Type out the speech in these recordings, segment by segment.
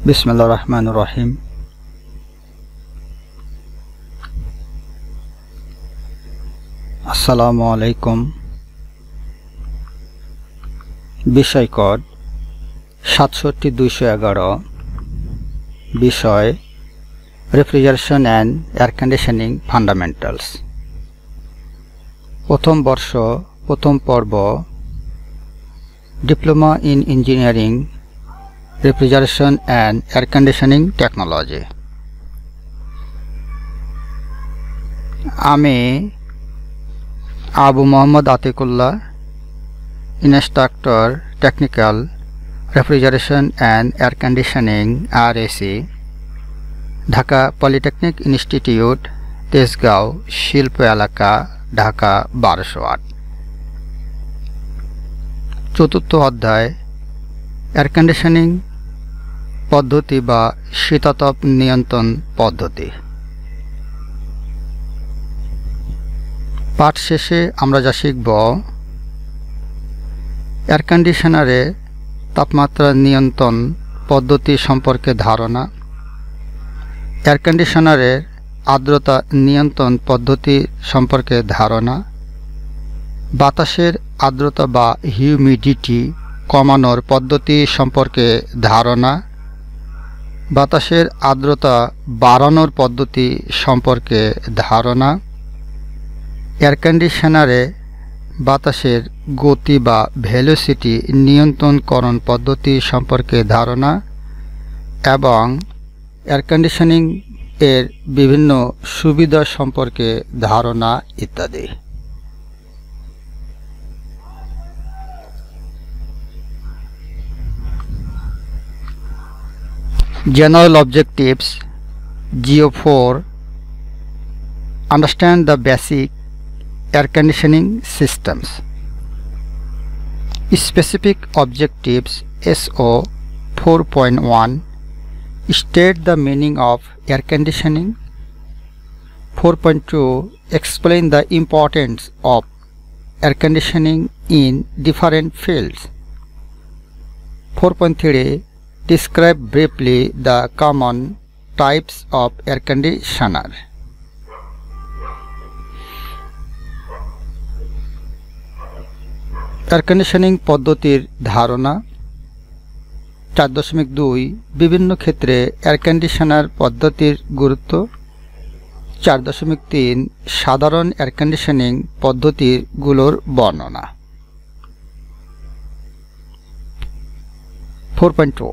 বিসমিল্লাহির রহমানির রহিম। আসসালামু আলাইকুম। বিষয় কোড 67211। বিষয় refrigeration and air conditioning fundamentals. প্রথম বর্ষ, প্রথম পর্ব, diploma in engineering refrigeration and air conditioning technology. আমি Abu Mohammad Atikullah, instructor technical refrigeration and air conditioning RAC, Dhaka polytechnic institute, Tejgaon শিল্প এলাকা, ঢাকা 1208। চতুর্থ অধ্যায় এয়ার কন্ডিশনিং পদ্ধতি বা শীতাতপ নিয়ন্ত্রণ পদ্ধতি। পাঠ শেষে আমরা যা শিখব: এয়ার কন্ডিশনারে তাপমাত্রা নিয়ন্ত্রণ পদ্ধতি সম্পর্কে ধারণা, এয়ার কন্ডিশনারের আর্দ্রতা নিয়ন্ত্রণ পদ্ধতি সম্পর্কে ধারণা, বাতাসের আর্দ্রতা বা হিউমিডিটি কমানোর পদ্ধতি সম্পর্কে ধারণা, বাতাসের আর্দ্রতা বাড়ানোর পদ্ধতি সম্পর্কে ধারণা, এয়ার কন্ডিশনারে বাতাসের গতি বা ভেলোসিটি নিয়ন্ত্রণকরণ পদ্ধতি সম্পর্কে ধারণা এবং এয়ার কন্ডিশনিং এর বিভিন্ন সুবিধা সম্পর্কে ধারণা ইত্যাদি। General objectives GO4: understand the basic air conditioning systems. Specific objectives SO 4.1: state the meaning of air conditioning. 4.2: explain the importance of air conditioning in different fields. 4.3: describe briefly the common types of air conditioner. Air conditioning পদ্ধতির ধারণা। 4.2 বিভিন্ন ক্ষেত্রে air conditioner পদ্ধতির গুরুত্ব। 4.3 সাধারণ air conditioning পদ্ধতিগুলোর বর্ণনা। 4.2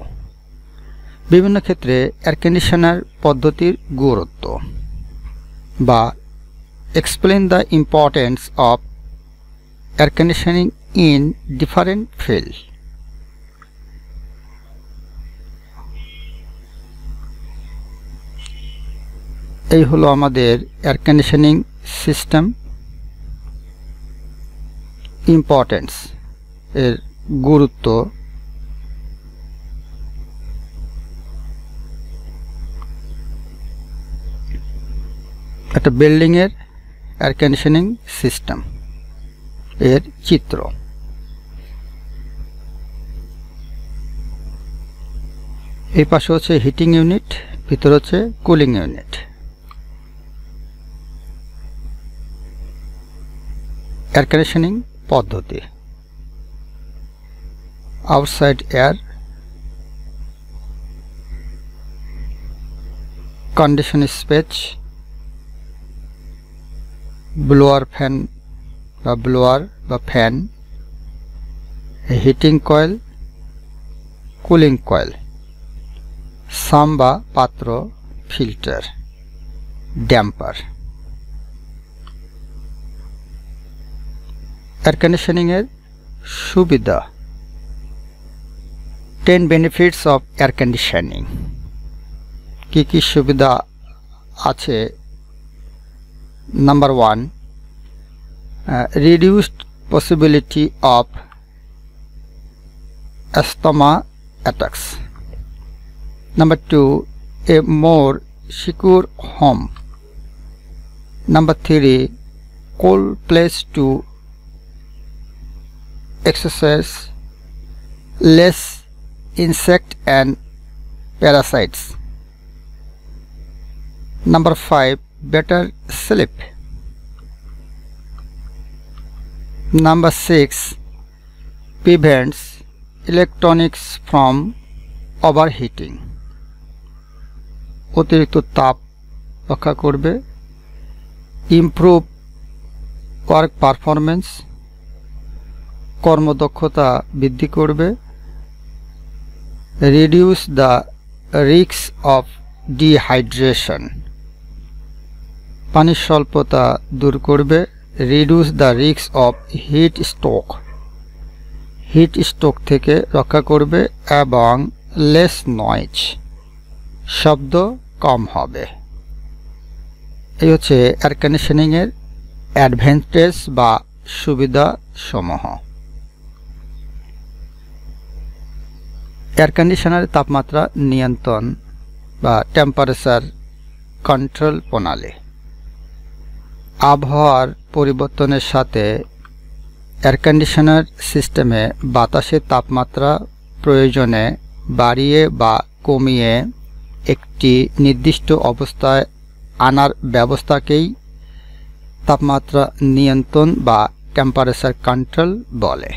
বিভিন্ন ক্ষেত্রে এয়ার কন্ডিশনার পদ্ধতির গুরুত্ব বা explain the importance of air conditioning in different field. এই হলো আমাদের এয়ার কন্ডিশনিং সিস্টেম। ইম্পর্টেন্স এর গুরুত্ব। একটা বিল্ডিংয়ের এয়ার কন্ডিশনিং সিস্টেম এর চিত্র। এই পাশে হচ্ছে হিটিং ইউনিট, ভিতরে হচ্ছে কুলিং ইউনিট। এয়ার কন্ডিশনিং পদ্ধতি: outside air, condition space, blower fan বা ব্লোয়ার বা fan, heating coil, cooling coil, sump বা পাত্র, ফিল্টার, ড্যাম্পার। এয়ার কন্ডিশনিং এর সুবিধা। 10 বেনিফিটস অফ এয়ার কন্ডিশনিং। কি কি সুবিধা আছে? Number 1: reduced possibility of asthma attacks. Number 2: a more secure home. Number 3: cool place to exercise, less insect and parasites. Number 5, better sleep. Number 6, prevents electronics from overheating. অতিরিক্ত তাপ রক্ষা করবে। Improve work performance, কর্মদক্ষতা বৃদ্ধি করবে। Reduce the risk of dehydration, পানির স্বল্পতা দূর করবে। Reduce the risk of heat stroke, heat stroke থেকে রক্ষা করবে। এবং লেস নয়েজ, শব্দ কম হবে। এই হচ্ছে এয়ার কন্ডিশনিংয়ের অ্যাডভান্টেজ বা সুবিধা সমূহ। এয়ার কন্ডিশনারের তাপমাত্রা নিয়ন্ত্রণ বা টেম্পারেচার কন্ট্রোল প্রণালী। আবহাওয়ার পরিবর্তনের সাথে এয়ার কন্ডিশনার সিস্টেমে বাতাসের তাপমাত্রা প্রয়োজনে বাড়িয়ে বা কমিয়ে একটি নির্দিষ্ট অবস্থায় আনার ব্যবস্থাকেই তাপমাত্রা নিয়ন্ত্রণ বা টেম্পারেচার কন্ট্রোল বলে।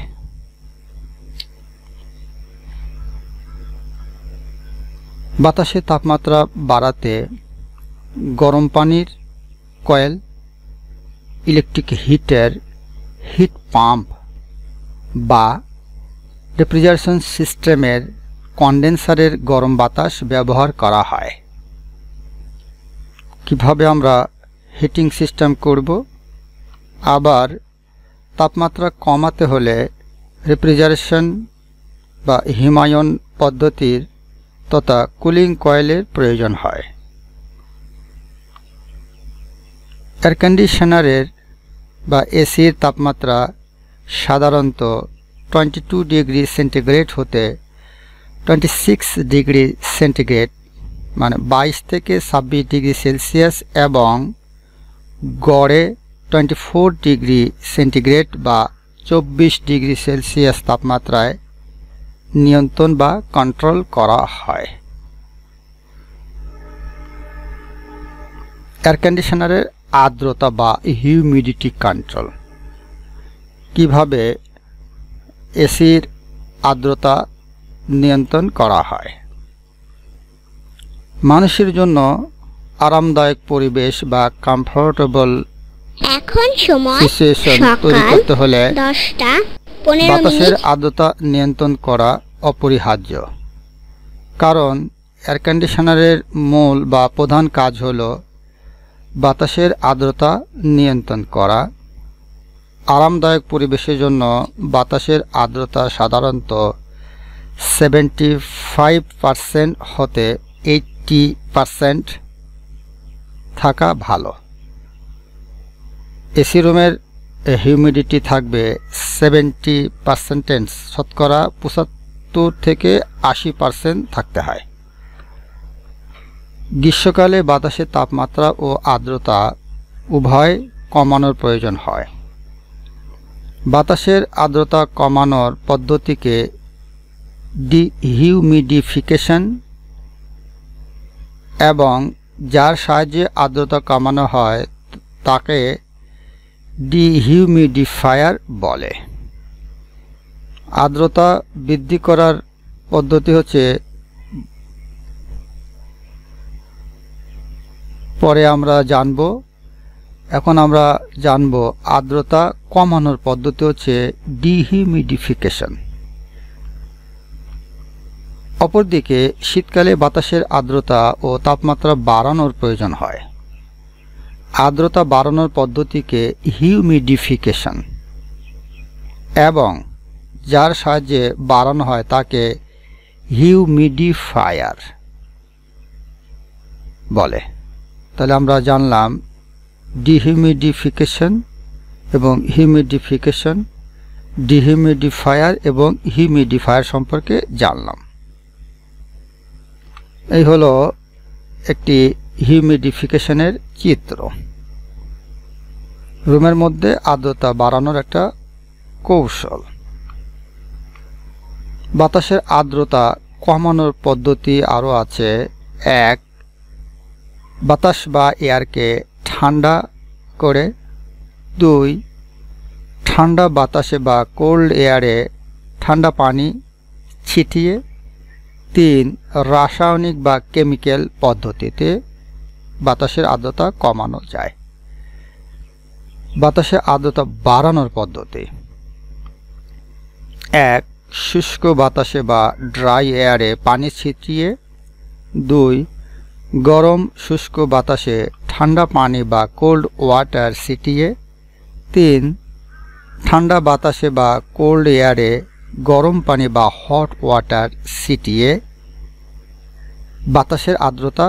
বাতাসের তাপমাত্রা বাড়াতে গরম পানির coil, electric heater, heat pump বা রেফ্রিজারেশন সিস্টেমের কন্ডেন্সারের গরম বাতাস ব্যবহার করা হয়। কিভাবে আমরা হিটিং সিস্টেম করব? আবার তাপমাত্রা কমাতে হলে রেফ্রিজারেশন বা হিমায়ন পদ্ধতির তথা কুলিং কয়েলের প্রয়োজন হয়। এয়ার কন্ডিশনারের বা এসির তাপমাত্রা সাধারণত 22 ডিগ্রি সেন্টিগ্রেড হতে 26 ডিগ্রি সেন্টিগ্রেড মানে 22 থেকে 26 ডিগ্রি সেলসিয়াস এবং গড়ে 24 ডিগ্রি সেন্টিগ্রেড বা 24 ডিগ্রি সেলসিয়াস তাপমাত্রায় নিয়ন্ত্রণ বা কন্ট্রোল করা হয়। এয়ার কন্ডিশনারের আর্দ্রতা বা হিউমিডিটি কন্ট্রোল। কিভাবে এসির আর্দ্রতা নিয়ন্ত্রণ করা হয়? মানুষের জন্য আরামদায়ক পরিবেশ বা কমফোর্টেবল সিচুয়েশন তৈরি করতে হলে বাতাসের আর্দ্রতা নিয়ন্ত্রণ করা অপরিহার্য। কারণ এয়ার কন্ডিশনারের মূল বা প্রধান কাজ হল বাতাসের আর্দ্রতা নিয়ন্ত্রণ করা। আরামদায়ক পরিবেশের জন্য বাতাসের আর্দ্রতা সাধারণত 75% হতে 80% থাকা ভালো। এসি রুমের হিউমিডিটি থাকবে 70%, শতকরা 75 থেকে 80% থাকতে হয়। গ্রীষ্মকালে বাতাসের তাপমাত্রা ও আর্দ্রতা উভয় কমানোর প্রয়োজন হয়। বাতাসের আর্দ্রতা কমানোর পদ্ধতিকে ডিহিউমিডিফিকেশন এবং যার সাহায্যে আর্দ্রতা কমানো হয় তাকে ডিহিউমিডিফায়ার বলে। আর্দ্রতা বৃদ্ধি করার পদ্ধতি হচ্ছে পরে আমরা জানব। এখন আমরা জানব আর্দ্রতা কমানোর পদ্ধতি হচ্ছে ডিহিউমিডিফিকেশন। অপরদিকে শীতকালে বাতাসের আর্দ্রতা ও তাপমাত্রা বাড়ানোর প্রয়োজন হয়। আর্দ্রতা বাড়ানোর পদ্ধতিকে হিউমিডিফিকেশন এবং যার সাহায্যে বাড়ানো হয় তাকে হিউমিডিফায়ার বলে। তাহলে আমরা জানলাম ডিহিউমিডিফিকেশন এবং হিউমিডিফিকেশন, ডিহিউমিডিফায়ার এবং হিউমিডিফায়ার সম্পর্কে জানলাম। এই হলো একটি হিউমিডিফিকেশনের চিত্র। রুমের মধ্যে আর্দ্রতা বাড়ানোর একটা কৌশল। বাতাসের আর্দ্রতা কমানোর পদ্ধতি আরও আছে। 1. বাতাস বা এয়ারকে ঠান্ডা করে। 2. ঠান্ডা বাতাসে বা কোল্ড এয়ারে ঠান্ডা পানি ছিটিয়ে। 3. রাসায়নিক বা কেমিক্যাল পদ্ধতিতে বাতাসের আর্দ্রতা কমানো যায়। বাতাসের আর্দ্রতা বাড়ানোর পদ্ধতি। 1. শুষ্ক বাতাসে বা ড্রাই এয়ারে পানি ছিটিয়ে। 2. গরম শুষ্ক বাতাসে ঠান্ডা পানি বা কোল্ড ওয়াটার ছিটিয়ে। 3. ঠান্ডা বাতাসে বা কোল্ড এয়ারে গরম পানি বা হট ওয়াটার ছিটিয়ে বাতাসের আর্দ্রতা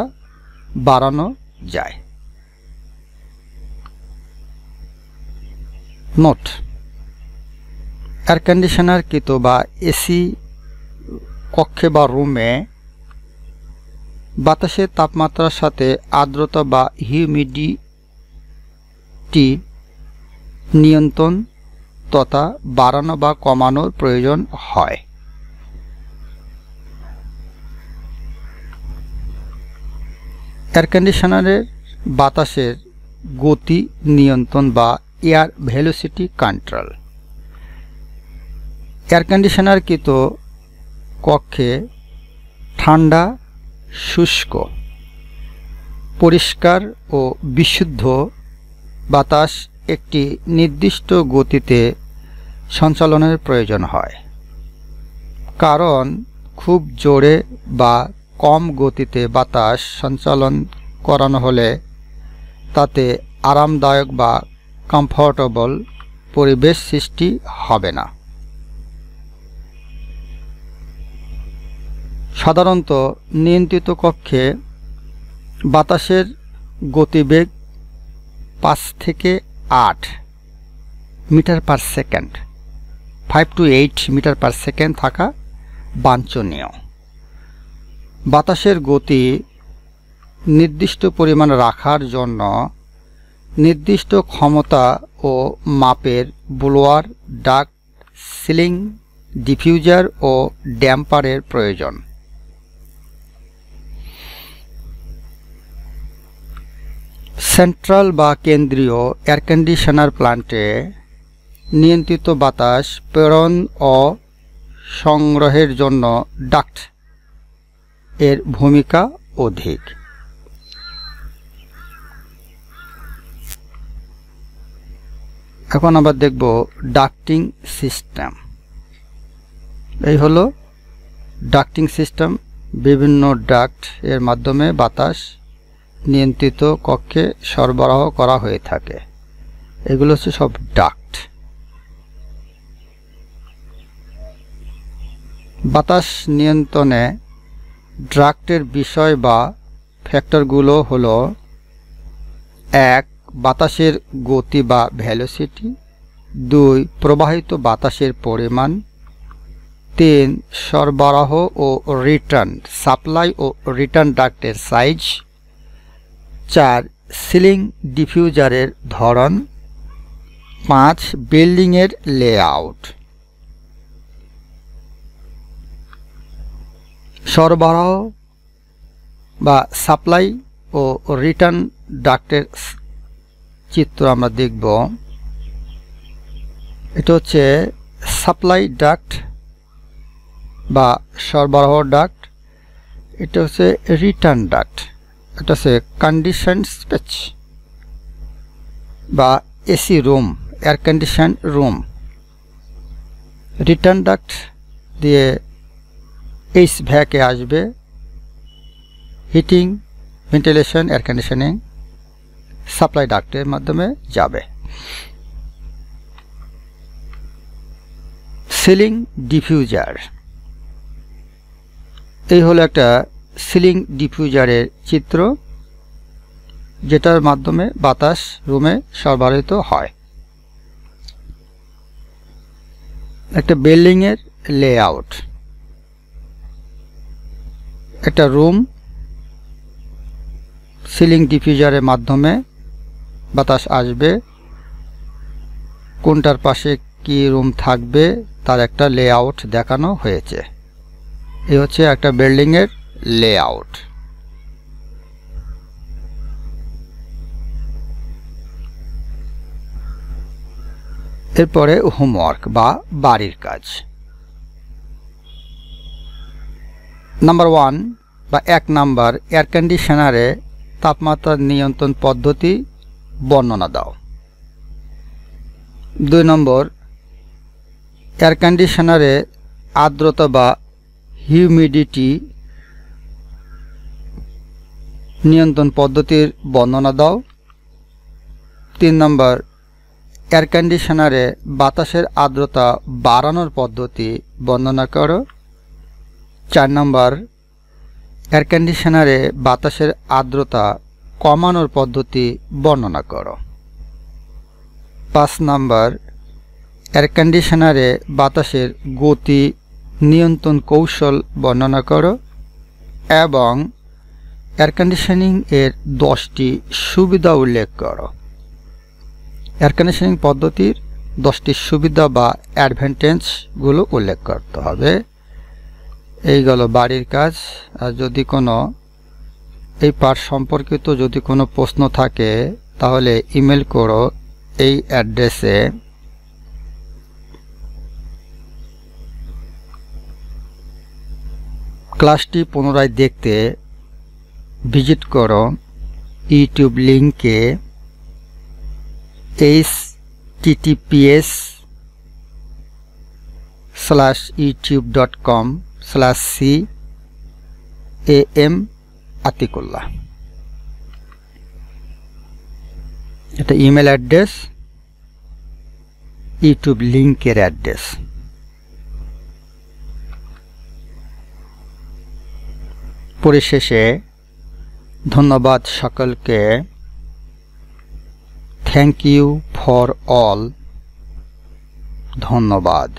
বাড়ানো যায়। নোট: এয়ার কন্ডিশনারকৃত বা এসি কক্ষে বা রুমে বাতাসের তাপমাত্রার সাথে আর্দ্রতা বা হিউমিডিটি নিয়ন্ত্রণ তথা বাড়ানো বা কমানোর প্রয়োজন হয়। এয়ার কন্ডিশনারের বাতাসের গতি নিয়ন্ত্রণ বা এয়ার ভেলোসিটি কন্ট্রোল। এয়ার কন্ডিশনারকৃত কক্ষে ঠান্ডা, শুষ্ক, পরিষ্কার ও বিশুদ্ধ বাতাস একটি নির্দিষ্ট গতিতে সঞ্চালনের প্রয়োজন হয়। কারণ খুব জোরে বা কম গতিতে বাতাস সঞ্চালন করানো হলে তাতে আরামদায়ক বা কমফোর্টেবল পরিবেশ সৃষ্টি হবে না। সাধারণত নিয়ন্ত্রিত কক্ষে বাতাসের গতিবেগ 5 থেকে 8 metre per second 5 to 8 metre per second থাকা বাঞ্ছনীয়। বাতাসের গতি নির্দিষ্ট পরিমাণ রাখার জন্য নির্দিষ্ট ক্ষমতা ও মাপের ব্লোয়ার, ডাক্ট, সিলিং, ডিফিউজার ও ড্যাম্পারের প্রয়োজন। সেন্ট্রাল বা কেন্দ্রীয় এয়ার কন্ডিশনার প্ল্যান্টে নিয়ন্ত্রিত বাতাস প্রেরণ ও সংগ্রহের জন্য ডাক্ট এর ভূমিকা অধিক। এখন আমরা দেখব ডাক্টিং সিস্টেম। এই হলো ডাক্টিং সিস্টেম। বিভিন্ন ডাক্ট এর মাধ্যমে বাতাস নিয়ন্ত্রিত কক্ষে সরবরাহ করা হয়ে থাকে। এগুলো হচ্ছে সব ডাক্ট। বাতাস নিয়ন্ত্রণে ডাক্টের বিষয় বা ফ্যাক্টরগুলো হলো: 1. বাতাসের গতি বা ভেলোসিটি। 2. প্রবাহিত বাতাসের পরিমাণ। 3. সরবরাহ ও রিটার্ন, সাপ্লাই ও রিটার্ন ডাক্টের সাইজ। 4. সিলিং ডিফিউজারের ধরন। 5. বিল্ডিংয়ের লেআউট। সরবরাহ বা সাপ্লাই ও রিটার্ন ডাক্টের চিত্র আমরা দেখব। এটা হচ্ছে সাপ্লাই ডাক্ট বা সরবরাহ ডাক্ট। এটা হচ্ছে রিটার্ন ডাক্ট। এটা হচ্ছে কন্ডিশন স্পেস বা AC room, air condition room. Return duct দিয়ে এইচ ভ্যাকে আসবে, heating, ventilation, air conditioning, supply ডাক্টের মাধ্যমে যাবে। Ceiling diffuser. এই হলো একটা সিলিং ডিফিউজারের চিত্র, যেটার মাধ্যমে বাতাস রুমে সরবরাহিত হয়। একটা বিল্ডিংয়ের লেআউট। একটা রুম সিলিং ডিফিউজারের মাধ্যমে বাতাস আসবে, কোনটার পাশে কি রুম থাকবে তার একটা লেআউট দেখানো হয়েছে। এই হচ্ছে একটা বিল্ডিং এর লেআউট। এরপরে হোমওয়ার্ক বা বাড়ির কাজ। নাম্বার 1 বা 1 নাম্বার, এয়ার কন্ডিশনারে তাপমাত্রা নিয়ন্ত্রণ পদ্ধতি বর্ণনা দাও। 2 নম্বর, এয়ার কন্ডিশনারে আর্দ্রতা বা হিউমিডিটি নিয়ন্ত্রণ পদ্ধতির বর্ণনা দাও। 3 নম্বর, এয়ার কন্ডিশনারে বাতাসের আর্দ্রতা বাড়ানোর পদ্ধতি বর্ণনা করো। 4 নম্বর, এয়ার কন্ডিশনারে বাতাসের আর্দ্রতা কমানোর পদ্ধতি বর্ণনা করো। 5 নম্বর, এয়ার কন্ডিশনারে বাতাসের গতি নিয়ন্ত্রণ কৌশল বর্ণনা করো এবং এয়ার কন্ডিশনিং এর 10টি সুবিধা উল্লেখ করো। এয়ার কন্ডিশনিং পদ্ধতির 10টি সুবিধা বা অ্যাডভান্টেজগুলো উল্লেখ করতে হবে। এই গেল বাড়ির কাজ। আর যদি কোনো এই পাঠ সম্পর্কিত যদি কোনো প্রশ্ন থাকে তাহলে ইমেল করো এই অ্যাড্রেসে। ক্লাসটি পুনরায় দেখতে ভিজিট করো ইউটিউব লিংকে https://youtube.com/CAM-Atikullah। এটা ইমেল অ্যাড্রেস, ইউটিউব লিংকের অ্যাড্রেস। পরিশেষে ধন্যবাদ সকলকে। Thank you for all. ধন্যবাদ।